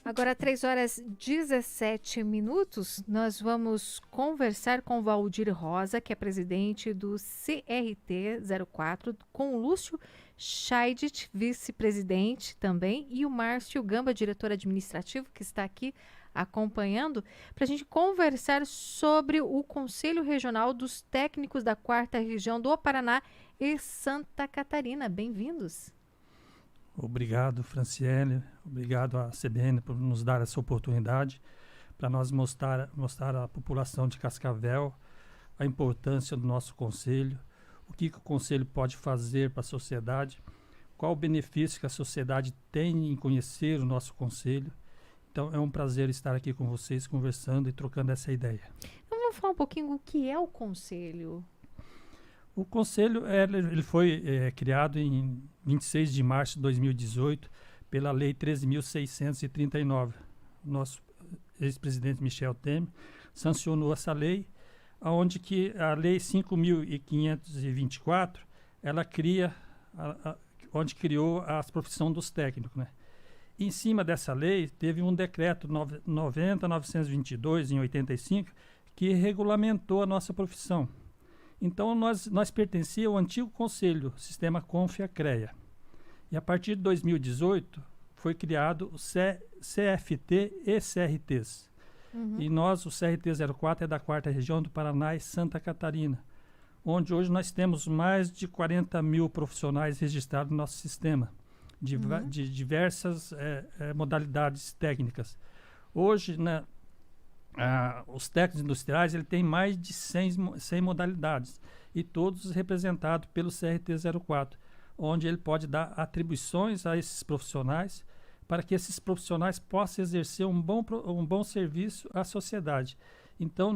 Agora, 3h17, nós vamos conversar com Valdir Rosa, que é presidente do CRT04, com o Lúcio Scheidt, vice-presidente também, e o Márcio Gamba, diretor administrativo, que está aqui acompanhando, para a gente conversar sobre o Conselho Regional dos Técnicos da 4ª Região do Paraná e Santa Catarina. Bem-vindos. Obrigado, Franciele. Obrigado à CBN por nos dar essa oportunidade para nós mostrar à população de Cascavel a importância do nosso conselho, o que o conselho pode fazer para a sociedade, qual o benefício que a sociedade tem em conhecer o nosso conselho. Então é um prazer estar aqui com vocês, conversando e trocando essa ideia. Então, vamos falar um pouquinho o que é o conselho. O Conselho ele foi criado em 26 de março de 2018 pela Lei 13.639. Nosso ex-presidente Michel Temer sancionou essa lei, onde que a Lei 5.524 ela cria, onde criou a profissão dos técnicos, né? Em cima dessa lei, teve um decreto 90.922, em 85, que regulamentou a nossa profissão. Então, nós pertencíamos ao antigo conselho, sistema CONFIA-CREA. E a partir de 2018, foi criado o CFT e CRTs. E nós, o CRT04, é da 4ª Região do Paraná e Santa Catarina, onde hoje nós temos mais de 40 mil profissionais registrados no nosso sistema, de diversas modalidades técnicas. Hoje, os técnicos industriais ele tem mais de 100 modalidades, e todos representados pelo CRT04, onde ele pode dar atribuições a esses profissionais para que esses profissionais possam exercer um bom serviço à sociedade. Então,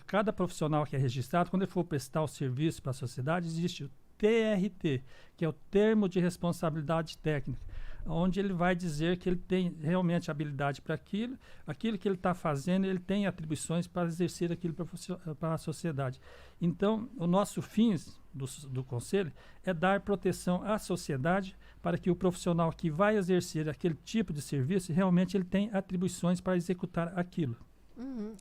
cada profissional que é registrado, quando ele for prestar o serviço para a sociedade, existe o TRT, que é o Termo de Responsabilidade Técnica, onde ele vai dizer que ele tem realmente habilidade para aquilo que ele está fazendo, ele tem atribuições para exercer aquilo para a sociedade. Então, o nosso fim do Conselho é dar proteção à sociedade para que o profissional que vai exercer aquele tipo de serviço, realmente ele tem atribuições para executar aquilo.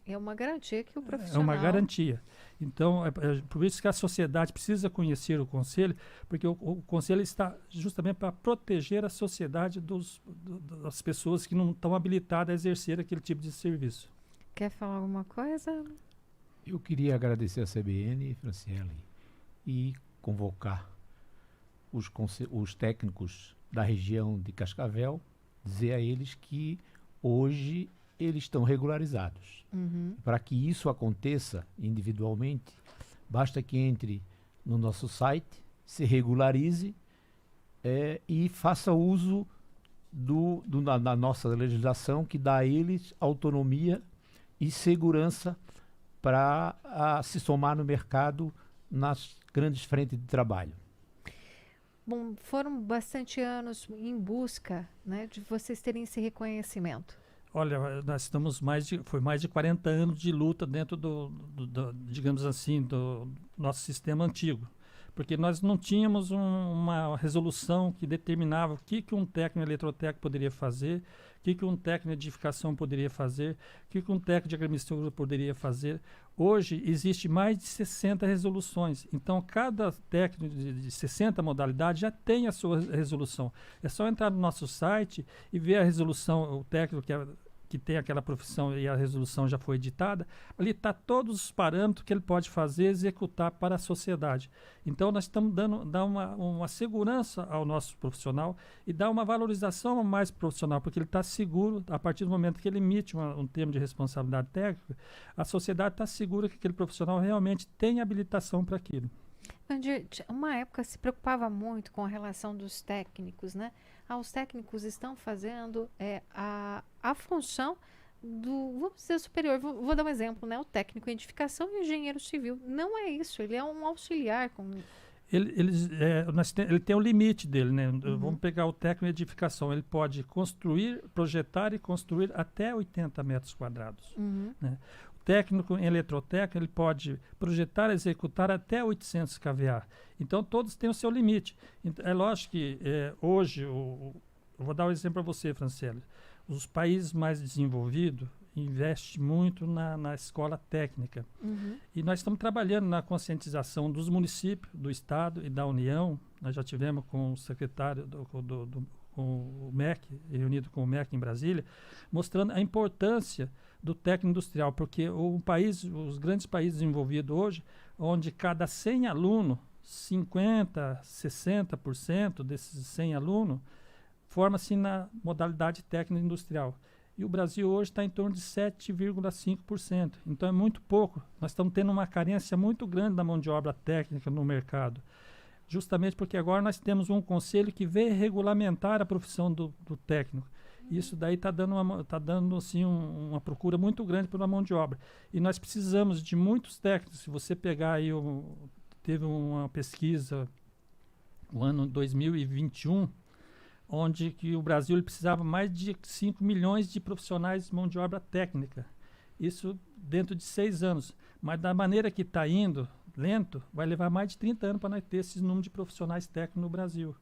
É uma garantia que o profissional... É uma garantia. Então, é por isso que a sociedade precisa conhecer o Conselho, porque o Conselho está justamente para proteger a sociedade das pessoas que não estão habilitadas a exercer aquele tipo de serviço. Quer falar alguma coisa? Eu queria agradecer a CBN, Franciele, e convocar os técnicos da região de Cascavel, dizer a eles que hoje eles estão regularizados. Para que isso aconteça individualmente, basta que entre no nosso site, se regularize e faça uso da nossa legislação, que dá a eles autonomia e segurança para se somar no mercado nas grandes frentes de trabalho. Bom, foram bastante anos em busca, né, de vocês terem esse reconhecimento. Olha, nós estamos foi mais de 40 anos de luta dentro digamos assim, do nosso sistema antigo. Porque nós não tínhamos uma resolução que determinava o que um técnico eletrotécnico poderia fazer, o que um técnico de edificação poderia fazer, o que um técnico de agrimensura poderia fazer. Hoje, existe mais de 60 resoluções. Então, cada técnico de 60 modalidades já tem a sua resolução. É só entrar no nosso site e ver a resolução, o técnico que tem aquela profissão e a resolução já foi editada, ali está todos os parâmetros que ele pode fazer, executar para a sociedade. Então, nós estamos dando uma segurança ao nosso profissional e dar uma valorização mais profissional, porque ele está seguro, a partir do momento que ele emite um termo de responsabilidade técnica, a sociedade está segura que aquele profissional realmente tem habilitação para aquilo. Uma época se preocupava muito com a relação dos técnicos, né? Os técnicos estão fazendo a função vamos dizer, superior. Vou dar um exemplo, né? O técnico em edificação e o engenheiro civil. Não é isso, ele é um auxiliar. Ele tem o limite dele, né? Vamos pegar o técnico em edificação. Ele pode projetar e construir até 80 metros quadrados. Né? Técnico em eletrotécnica, ele pode projetar e executar até 800 kVA. Então, todos têm o seu limite. É lógico que hoje Eu vou dar um exemplo para você, Franciele. Os países mais desenvolvidos investem muito na escola técnica. E nós estamos trabalhando na conscientização dos municípios, do Estado e da União. Nós já tivemos com o secretário com o MEC, reunido com o MEC em Brasília, mostrando a importância do técnico industrial, porque os grandes países desenvolvidos hoje, onde cada 100 alunos, 50%, 60% desses 100 alunos, forma-se na modalidade técnica industrial. E o Brasil hoje está em torno de 7,5%. Então é muito pouco. Nós estamos tendo uma carência muito grande da mão de obra técnica no mercado. Justamente porque agora nós temos um conselho que veio regulamentar a profissão do técnico. Isso daí está dando assim, uma procura muito grande pela mão de obra. E nós precisamos de muitos técnicos. Se você pegar aí, teve uma pesquisa no ano 2021, onde que o Brasil ele precisava mais de 5 milhões de profissionais de mão de obra técnica. Isso dentro de 6 anos. Mas da maneira que está indo, lento, vai levar mais de 30 anos para nós ter esse número de profissionais técnicos no Brasil.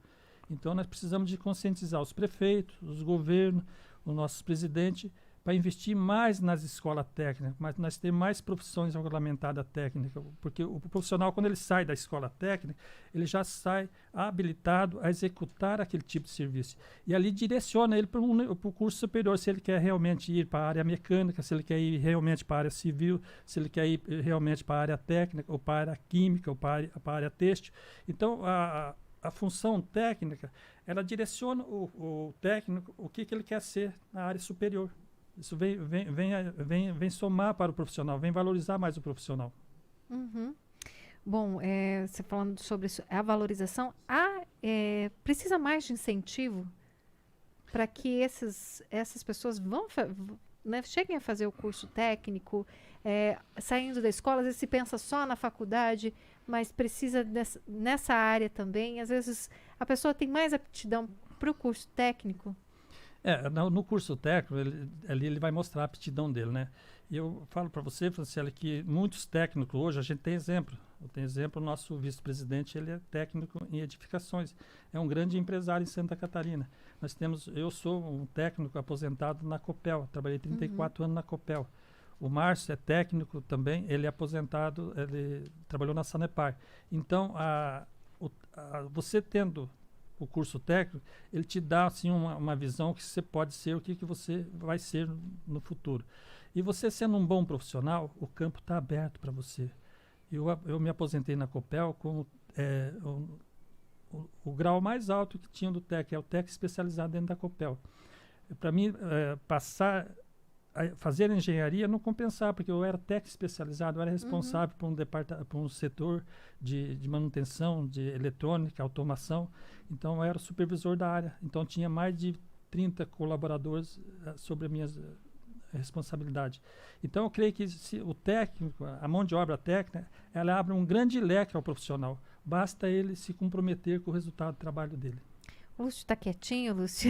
Então nós precisamos de conscientizar os prefeitos, os governos, os nossos presidentes, para investir mais nas escolas técnicas, mas nós temos mais profissões regulamentadas técnicas, porque o profissional, quando ele sai da escola técnica, ele já sai habilitado a executar aquele tipo de serviço. E ali direciona ele para o curso superior, se ele quer realmente ir para a área mecânica, se ele quer ir realmente para a área civil, se ele quer ir realmente para a área técnica, ou para a área química, ou para a área têxtil. Então, a função técnica, ela direciona o técnico o que ele quer ser na área superior. Isso vem somar para o profissional, vem valorizar mais o profissional. Bom, você falando sobre isso, a valorização, precisa mais de incentivo para que essas pessoas cheguem a fazer o curso técnico, saindo da escola, às vezes se pensa só na faculdade, mas precisa nessa área também. Às vezes a pessoa tem mais aptidão para o curso técnico. No curso técnico, ele vai mostrar a aptidão dele, né? E eu falo para você, Franciele, que muitos técnicos hoje, a gente tem exemplo. Eu tenho exemplo, o nosso vice-presidente, ele é técnico em edificações. É um grande empresário em Santa Catarina. Eu sou um técnico aposentado na Copel, trabalhei 34 anos na Copel. O Márcio é técnico também, ele é aposentado, ele trabalhou na Sanepar. Então, você tendo o curso técnico, ele te dá assim, uma visão que você pode ser, o que você vai ser no futuro. E você sendo um bom profissional, o campo está aberto para você. Eu me aposentei na Copel com o grau mais alto que tinha do TEC, é o TEC especializado dentro da Copel. Para mim, fazer engenharia não compensava, porque eu era técnico especializado, eu era responsável por um setor de manutenção, de eletrônica, automação. Então, eu era o supervisor da área. Então, tinha mais de 30 colaboradores sobre a minha responsabilidade. Então, eu creio que o técnico, a mão de obra técnica, ela abre um grande leque ao profissional. Basta ele se comprometer com o resultado do trabalho dele. O Lúcio está quietinho, Lúcio?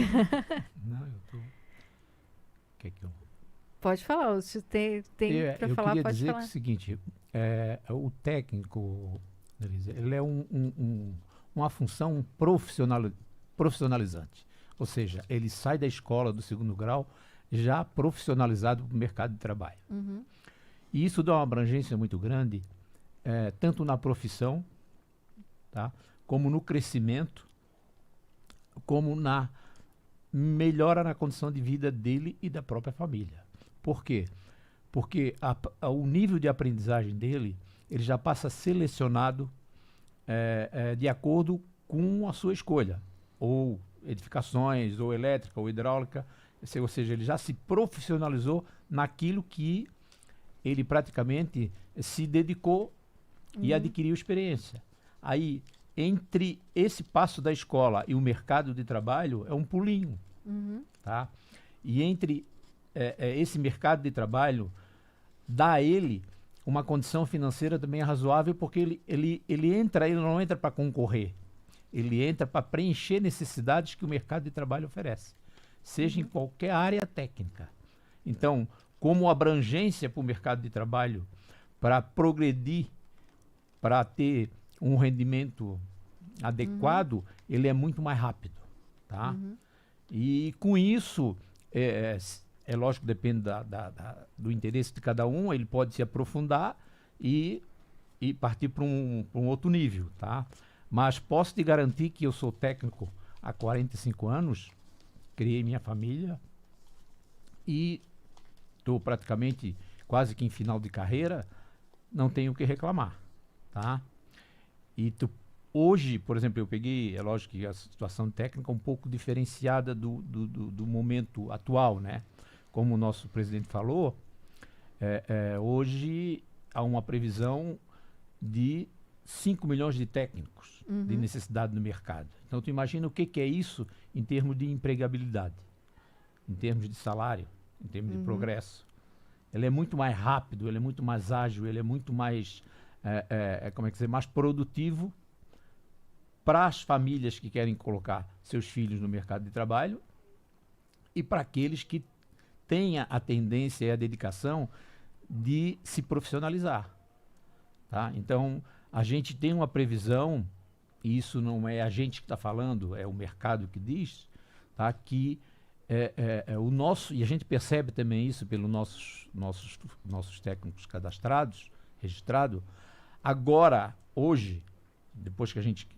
Não, eu estou... Pode falar, Lúcio. Tem para falar, queria pode dizer falar. que é o seguinte, o técnico, ele é uma função profissionalizante. Ou seja, ele sai da escola do segundo grau já profissionalizado para o mercado de trabalho. E isso dá uma abrangência muito grande, tanto na profissão, tá, como no crescimento, como na melhora na condição de vida dele e da própria família. Por quê? Porque o nível de aprendizagem dele, ele já passa selecionado de acordo com a sua escolha, ou edificações, ou elétrica, ou hidráulica, ou seja, ele já se profissionalizou naquilo que ele praticamente se dedicou e adquiriu experiência. Aí, entre esse passo da escola e o mercado de trabalho, é um pulinho. Tá? E entre esse mercado de trabalho, dá a ele uma condição financeira também razoável, porque ele não entra para concorrer, ele entra para preencher necessidades que o mercado de trabalho oferece, seja em qualquer área técnica. Então, como abrangência para o mercado de trabalho, para progredir, para ter um rendimento adequado, ele é muito mais rápido, tá? E com isso, é lógico, depende do interesse de cada um, ele pode se aprofundar e partir para um outro nível, tá? Mas posso te garantir que eu sou técnico há 45 anos, criei minha família e estou praticamente quase que em final de carreira, não tenho o que reclamar, tá? E hoje, por exemplo, eu peguei, é lógico que a situação técnica é um pouco diferenciada do momento atual, né? Como o nosso presidente falou, hoje há uma previsão de 5 milhões de técnicos de necessidade no mercado. Então, tu imagina o que é isso em termos de empregabilidade, em termos de salário, em termos de progresso. Ele é muito mais rápido, ele é muito mais ágil, ele é muito mais, mais produtivo para as famílias que querem colocar seus filhos no mercado de trabalho e para aqueles que têm a tendência e a dedicação de se profissionalizar. Tá? Então, a gente tem uma previsão, e isso não é a gente que está falando, é o mercado que diz, tá? Que o nosso, e a gente percebe também isso pelos nossos técnicos cadastrados, registrados. Agora, hoje, depois que a gente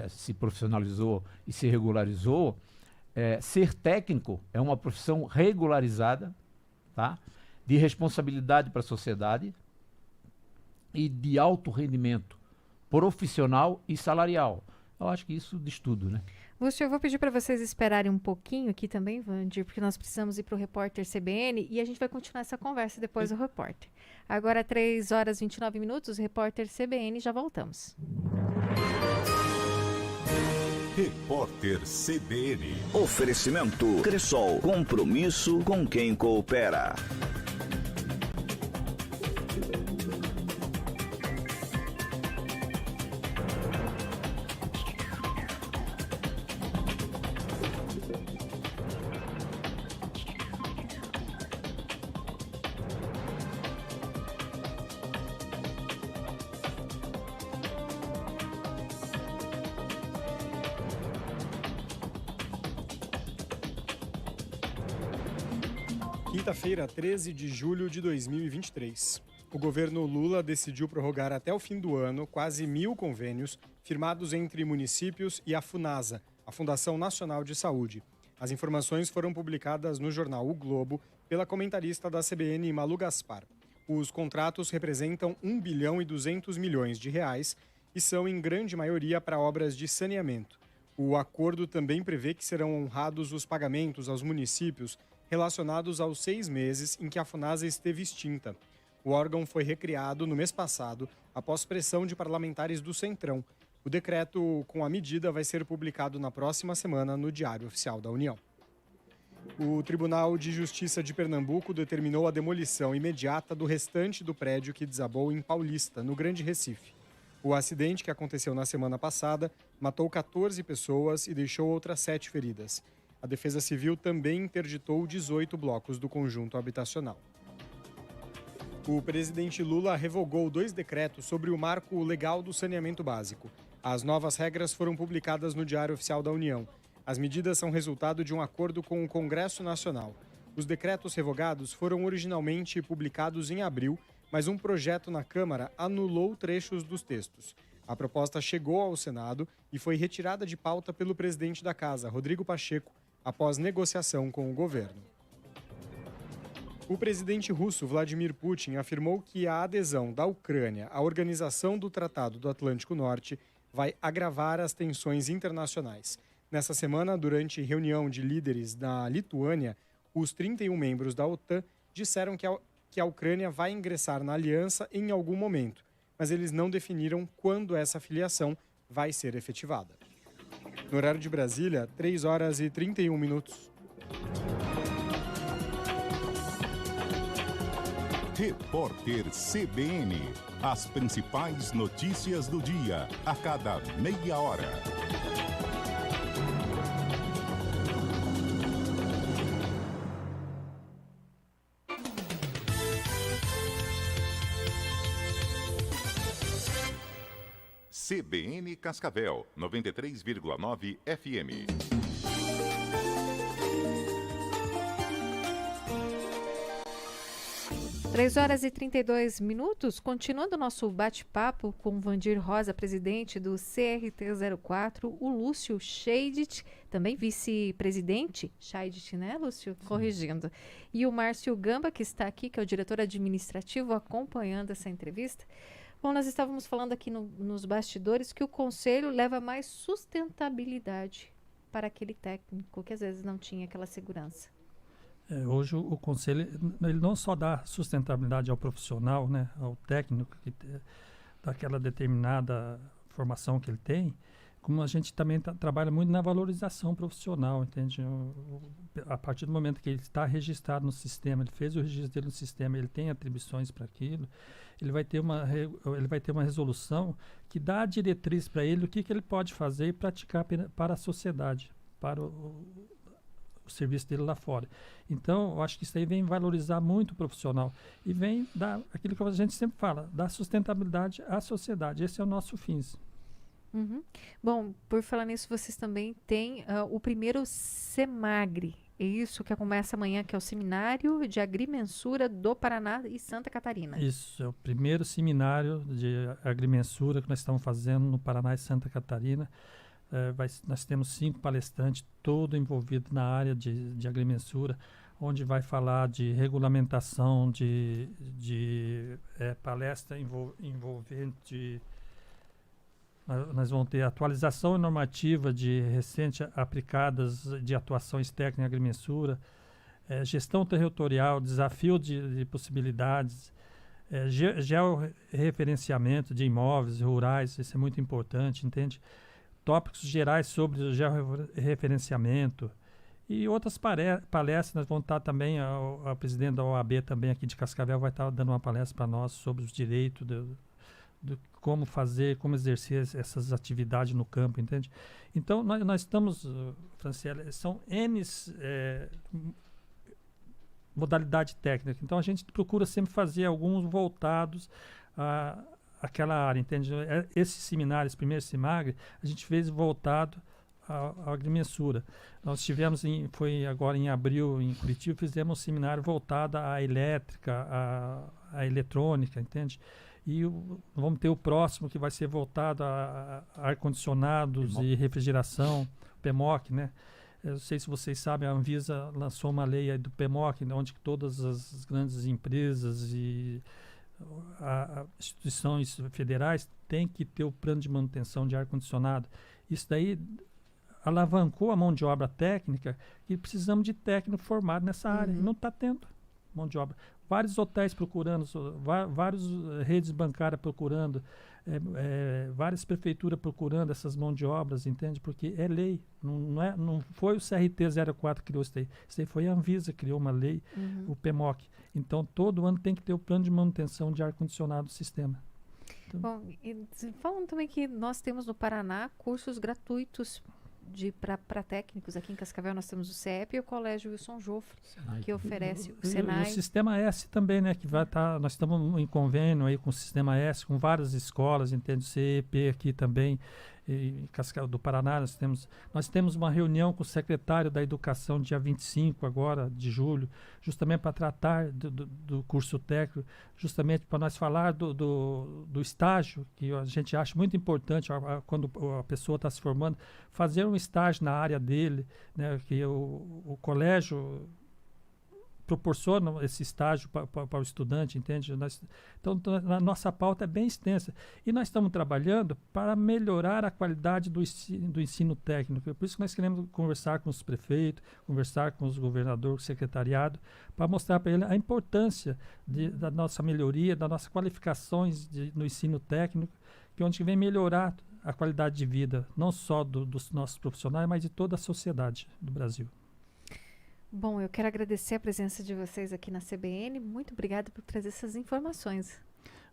se profissionalizou e se regularizou, ser técnico é uma profissão regularizada, tá? De responsabilidade para a sociedade e de alto rendimento profissional e salarial. Eu acho que isso diz tudo, né? Lúcio, eu vou pedir para vocês esperarem um pouquinho aqui também, Vandir, porque nós precisamos ir para o repórter CBN e a gente vai continuar essa conversa depois do repórter. Agora, 3h29, repórter CBN, já voltamos. Repórter CBN. Oferecimento Cressol. Compromisso com quem coopera. Quinta-feira, 13 de julho de 2023. O governo Lula decidiu prorrogar até o fim do ano quase 1.000 convênios firmados entre municípios e a FUNASA, a Fundação Nacional de Saúde. As informações foram publicadas no jornal O Globo pela comentarista da CBN, Malu Gaspar. Os contratos representam 1 bilhão e 200 milhões de reais e são, em grande maioria, para obras de saneamento. O acordo também prevê que serão honrados os pagamentos aos municípios relacionados aos 6 meses em que a FUNASA esteve extinta. O órgão foi recriado no mês passado, após pressão de parlamentares do Centrão. O decreto com a medida vai ser publicado na próxima semana no Diário Oficial da União. O Tribunal de Justiça de Pernambuco determinou a demolição imediata do restante do prédio que desabou em Paulista, no Grande Recife. O acidente, que aconteceu na semana passada, matou 14 pessoas e deixou outras 7 feridas. A Defesa Civil também interditou 18 blocos do conjunto habitacional. O presidente Lula revogou 2 decretos sobre o marco legal do saneamento básico. As novas regras foram publicadas no Diário Oficial da União. As medidas são resultado de um acordo com o Congresso Nacional. Os decretos revogados foram originalmente publicados em abril, mas um projeto na Câmara anulou trechos dos textos. A proposta chegou ao Senado e foi retirada de pauta pelo presidente da Casa, Rodrigo Pacheco, após negociação com o governo. O presidente russo Vladimir Putin afirmou que a adesão da Ucrânia à Organização do Tratado do Atlântico Norte vai agravar as tensões internacionais. Nessa semana, durante reunião de líderes na Lituânia, os 31 membros da OTAN disseram que a Ucrânia vai ingressar na aliança em algum momento, mas eles não definiram quando essa filiação vai ser efetivada. No horário de Brasília, 3h31. Repórter CBN. As principais notícias do dia, a cada meia hora. CBN Cascavel, 93,9 FM. 3h32, continuando o nosso bate-papo com Vandir Rosa, presidente do CRT04, o Lúcio Scheidt, também vice-presidente, Scheidt, né, Lúcio? Sim. Corrigindo. E o Márcio Gamba, que está aqui, que é o diretor administrativo, acompanhando essa entrevista. Bom, nós estávamos falando aqui nos bastidores que o Conselho leva mais sustentabilidade para aquele técnico que às vezes não tinha aquela segurança. Hoje o Conselho ele não só dá sustentabilidade ao profissional, né, ao técnico, daquela determinada formação que ele tem, como a gente também trabalha muito na valorização profissional, entende? A partir do momento que ele está registrado no sistema, ele fez o registro dele no sistema, ele tem atribuições para aquilo, ele vai ter uma resolução que dá a diretriz para ele o que ele pode fazer e praticar para a sociedade, para o serviço dele lá fora. Então, eu acho que isso aí vem valorizar muito o profissional e vem dar aquilo que a gente sempre fala, dar sustentabilidade à sociedade. Esse é o nosso fim. Uhum. Bom, por falar nisso, vocês também têm o primeiro SEMAGRE, é isso que começa amanhã, que é o Seminário de Agrimensura do Paraná e Santa Catarina. Isso, é o primeiro seminário de agrimensura que nós estamos fazendo no Paraná e Santa Catarina. Nós temos 5 palestrantes, todo envolvido na área de agrimensura, onde vai falar de regulamentação, de palestra envolvente. Nós vamos ter atualização normativa de recente aplicadas de atuações técnicas em agrimensura, gestão territorial, desafio de possibilidades, georreferenciamento de imóveis rurais, isso é muito importante, entende? Tópicos gerais sobre o georreferenciamento e outras palestras. Nós vamos estar também, a presidente da OAB também aqui de Cascavel vai estar dando uma palestra para nós sobre os direitos do como fazer, como exercer essas atividades no campo, entende? Então, nós estamos, Franciele, são N modalidade técnica. Então, a gente procura sempre fazer alguns voltados àquela área, entende? Esse seminário, esse primeiro SEMAGRE, a gente fez voltado à agrimensura. Nós tivemos, foi agora em abril, em Curitiba, fizemos um seminário voltado à elétrica, à eletrônica, entende? E vamos ter o próximo que vai ser voltado a ar-condicionados e refrigeração, PMOC, né? Eu não sei se vocês sabem, a Anvisa lançou uma lei aí do PMOC, onde todas as grandes empresas e instituições federais têm que ter o plano de manutenção de ar-condicionado. Isso daí alavancou a mão de obra técnica e precisamos de técnico formado nessa área. Não está tendo mão de obra. Vários hotéis procurando, várias redes bancárias procurando, várias prefeituras procurando essas mãos de obras, entende? Porque é lei, não foi o CRT04 que criou isso daí. Isso aí foi a Anvisa que criou uma lei, o PMOC. Então, todo ano tem que ter o plano de manutenção de ar-condicionado do sistema. Então, bom, e falando também que nós temos no Paraná cursos gratuitos para técnicos. Aqui em Cascavel nós temos o CEP e o Colégio Wilson Joffre, que oferece o Senai. E o Sistema S também, né? Que vai estar. Nós estamos em convênio aí com o Sistema S, com várias escolas, entende? CEP aqui também, em Cascavel do Paraná. Nós temos uma reunião com o secretário da Educação dia 25 agora, de julho, justamente para tratar do curso técnico, justamente para nós falar do estágio, que a gente acha muito importante quando a pessoa está se formando, fazer um estágio na área dele, né, que o colégio proporciona esse estágio para o estudante, entende? Então, a nossa pauta é bem extensa. E nós estamos trabalhando para melhorar a qualidade do ensino técnico. É por isso que nós queremos conversar com os prefeitos, conversar com os governadores, com o secretariado, para mostrar para ele a importância da nossa melhoria, das nossas qualificações no ensino técnico, que é onde vem melhorar a qualidade de vida, não só dos nossos profissionais, mas de toda a sociedade do Brasil. Bom, eu quero agradecer a presença de vocês aqui na CBN. Muito obrigada por trazer essas informações.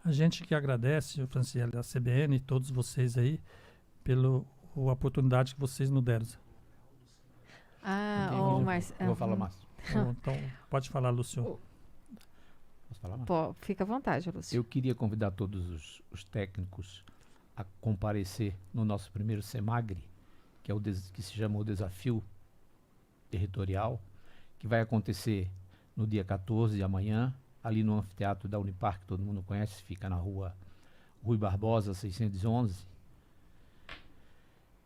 A gente que agradece, Franciele, a CBN e todos vocês aí, pela oportunidade que vocês nos deram. Vou falar mais. Então, pode falar, Lúcio. Posso falar mais? Pô, fica à vontade, Lúcio. Eu queria convidar todos os técnicos a comparecer no nosso primeiro SEMAGRE, que se chama o Desafio Territorial, que vai acontecer no dia 14 de amanhã, ali no anfiteatro da Unipar, que todo mundo conhece, fica na rua Rui Barbosa, 611.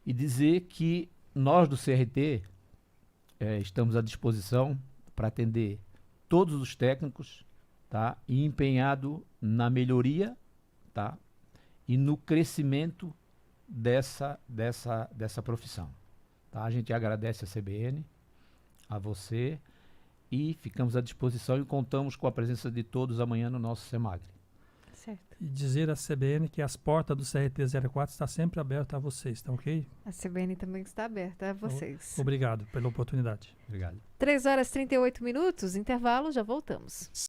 E dizer que nós do CRT estamos à disposição para atender todos os técnicos, tá? E empenhado na melhoria, tá? E no crescimento dessa profissão. Tá? A gente agradece a CBN, a você, e ficamos à disposição e contamos com a presença de todos amanhã no nosso SEMAGRE. Certo. E dizer à CBN que as portas do CRT-04 estão sempre abertas a vocês, tá ok? A CBN também está aberta a vocês. Obrigado pela oportunidade. Obrigado. 3 horas e 38 minutos, intervalo, já voltamos.